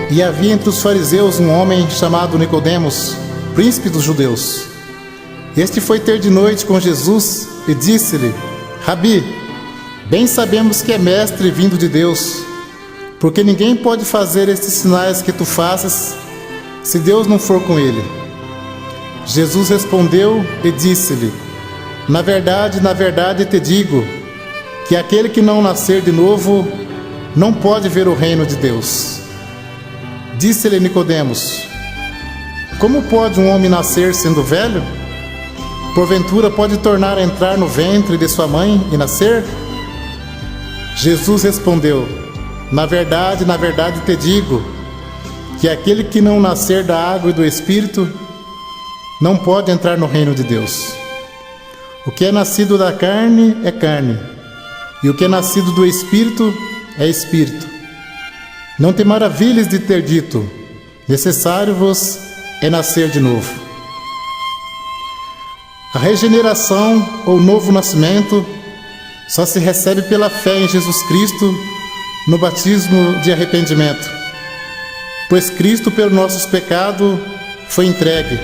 E havia entre os fariseus um homem chamado Nicodemos, príncipe dos judeus. Este foi ter de noite com Jesus e disse-lhe: Rabi, bem sabemos que é mestre vindo de Deus, porque ninguém pode fazer estes sinais que tu fazes, se Deus não for com ele. Jesus respondeu e disse-lhe: na verdade te digo, que aquele que não nascer de novo, não pode ver o reino de Deus. Disse-lhe Nicodemos: como pode um homem nascer sendo velho? Porventura pode tornar a entrar no ventre de sua mãe e nascer? Jesus respondeu: na verdade te digo, que aquele que não nascer da água e do Espírito, não pode entrar no reino de Deus. O que é nascido da carne é carne, e o que é nascido do Espírito é Espírito. Não te maravilhes de ter dito: necessário-vos é nascer de novo. A regeneração ou novo nascimento só se recebe pela fé em Jesus Cristo no batismo de arrependimento, pois Cristo pelo nossos pecados foi entregue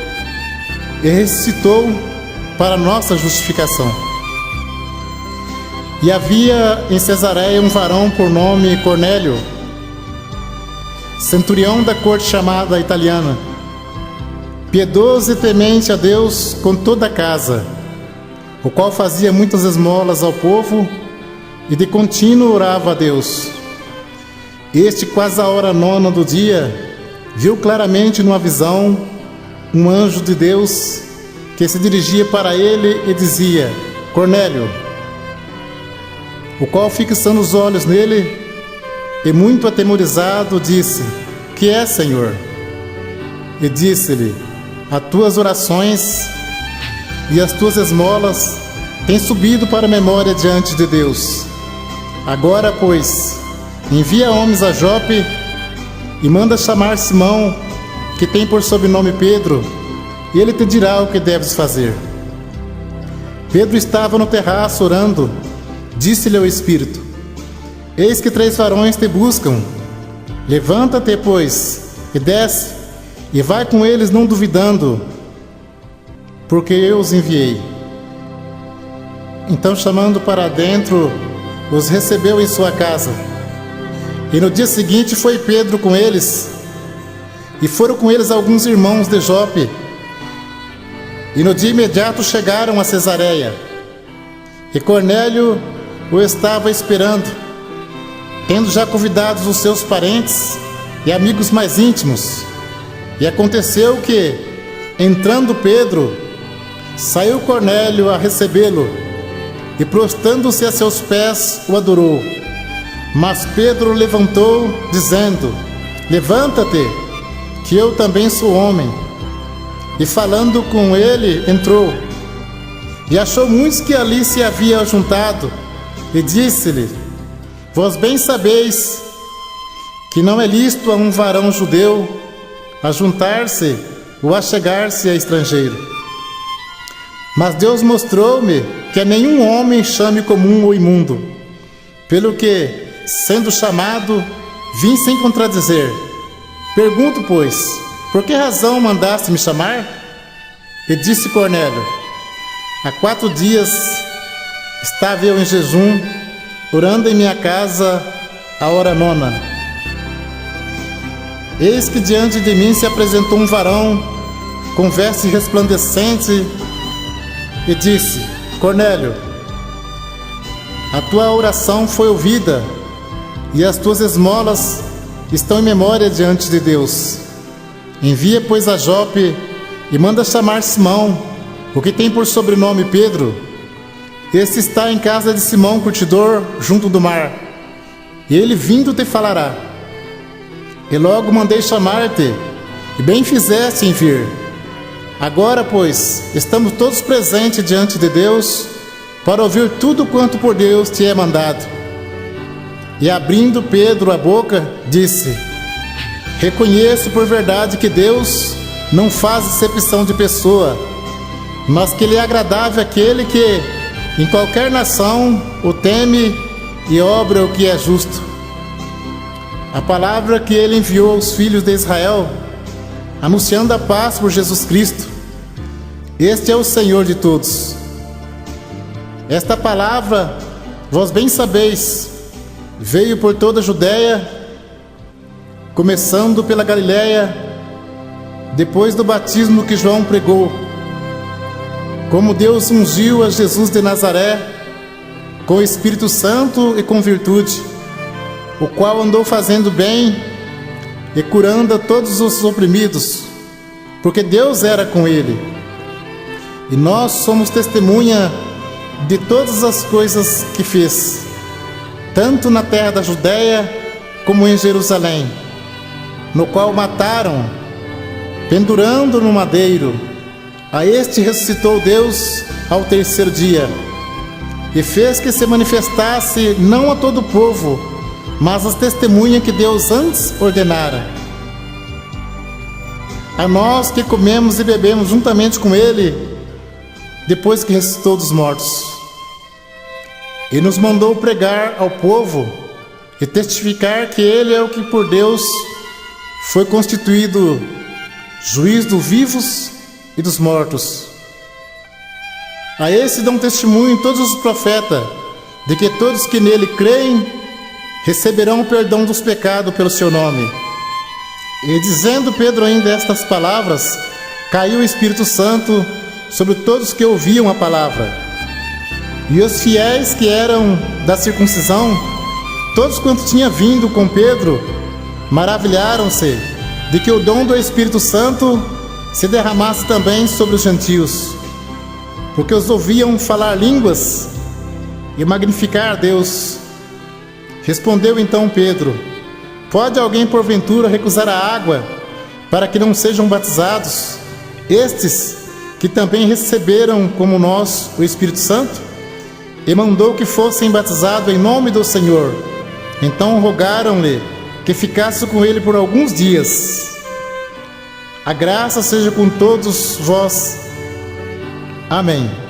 e ressuscitou para nossa justificação. E havia em Cesareia um varão por nome Cornélio, centurião da corte chamada italiana, piedoso e temente a Deus com toda a casa, o qual fazia muitas esmolas ao povo e de contínuo orava a Deus. Este, quase à hora 9 do dia, viu claramente numa visão um anjo de Deus que se dirigia para ele e dizia: Cornélio. O qual, fixando os olhos nele e muito atemorizado, disse: que é, Senhor? E disse-lhe: as tuas orações e as tuas esmolas têm subido para a memória diante de Deus. Agora, pois, envia homens a Jope e manda chamar Simão, que tem por sobrenome Pedro, e ele te dirá o que deves fazer. Pedro estava no terraço orando. Disse-lhe o Espírito: eis que 3 varões te buscam. Levanta-te, pois, e desce, e vai com eles, não duvidando, porque eu os enviei. Então, chamando para dentro, os recebeu em sua casa. E no dia seguinte foi Pedro com eles, e foram com eles alguns irmãos de Jope. E no dia imediato chegaram a Cesareia. E Cornélio o estava esperando, tendo já convidados os seus parentes e amigos mais íntimos. E aconteceu que, entrando Pedro, saiu Cornélio a recebê-lo, e prostrando-se a seus pés, o adorou. Mas Pedro o levantou, dizendo: levanta-te, que eu também sou homem. E falando com ele, entrou, e achou muitos que ali se haviam juntado, e disse-lhe: vós bem sabeis que não é lícito a um varão judeu ajuntar-se ou achegar-se a estrangeiro. Mas Deus mostrou-me que a nenhum homem chame comum ou imundo, pelo que, sendo chamado, vim sem contradizer. Pergunto, pois, por que razão mandaste me chamar? E disse Cornélio: há 4 dias estava eu em jejum, orando em minha casa à hora 9. Eis que diante de mim se apresentou um varão com veste resplandecente e disse: Cornélio, a tua oração foi ouvida, e as tuas esmolas estão em memória diante de Deus. Envia, pois, a Jope e manda chamar Simão, o que tem por sobrenome Pedro. Este está em casa de Simão curtidor, junto do mar, e ele vindo te falará. E logo mandei chamar-te, e bem fizeste em vir. Agora, pois, estamos todos presentes diante de Deus, para ouvir tudo quanto por Deus te é mandado. E abrindo Pedro a boca, disse: reconheço por verdade que Deus não faz acepção de pessoa, mas que lhe é agradável aquele que, em qualquer nação, o teme e obra o que é justo. a palavra que ele enviou aos filhos de Israel, anunciando a paz por Jesus Cristo. Este é o Senhor de todos. Esta palavra, vós bem sabeis, veio por toda a Judéia, começando pela Galiléia, depois do batismo que João pregou, como Deus ungiu a Jesus de Nazaré com o Espírito Santo e com virtude, o qual andou fazendo bem e curando a todos os oprimidos, porque Deus era com ele. E nós somos testemunha de todas as coisas que fez, tanto na terra da Judéia como em Jerusalém, no qual mataram, pendurando no madeiro. A este ressuscitou Deus ao terceiro dia, e fez que se manifestasse não a todo o povo, mas as testemunhas que Deus antes ordenara. A nós que comemos e bebemos juntamente com ele, depois que ressuscitou dos mortos. E nos mandou pregar ao povo e testificar que ele é o que por Deus foi constituído juiz dos vivos e dos mortos. A esse dão testemunho todos os profetas, de que todos que nele creem receberão o perdão dos pecados pelo seu nome. E dizendo Pedro ainda estas palavras, caiu o Espírito Santo sobre todos que ouviam a palavra. E os fiéis que eram da circuncisão, todos quantos tinham vindo com Pedro, maravilharam-se de que o dom do Espírito Santo se derramasse também sobre os gentios, porque os ouviam falar línguas e magnificar a Deus. Respondeu então Pedro: pode alguém porventura recusar a água para que não sejam batizados estes que também receberam como nós o Espírito Santo? E mandou que fossem batizados em nome do Senhor. Então rogaram-lhe que ficasse com ele por alguns dias. A graça seja com todos vós. Amém.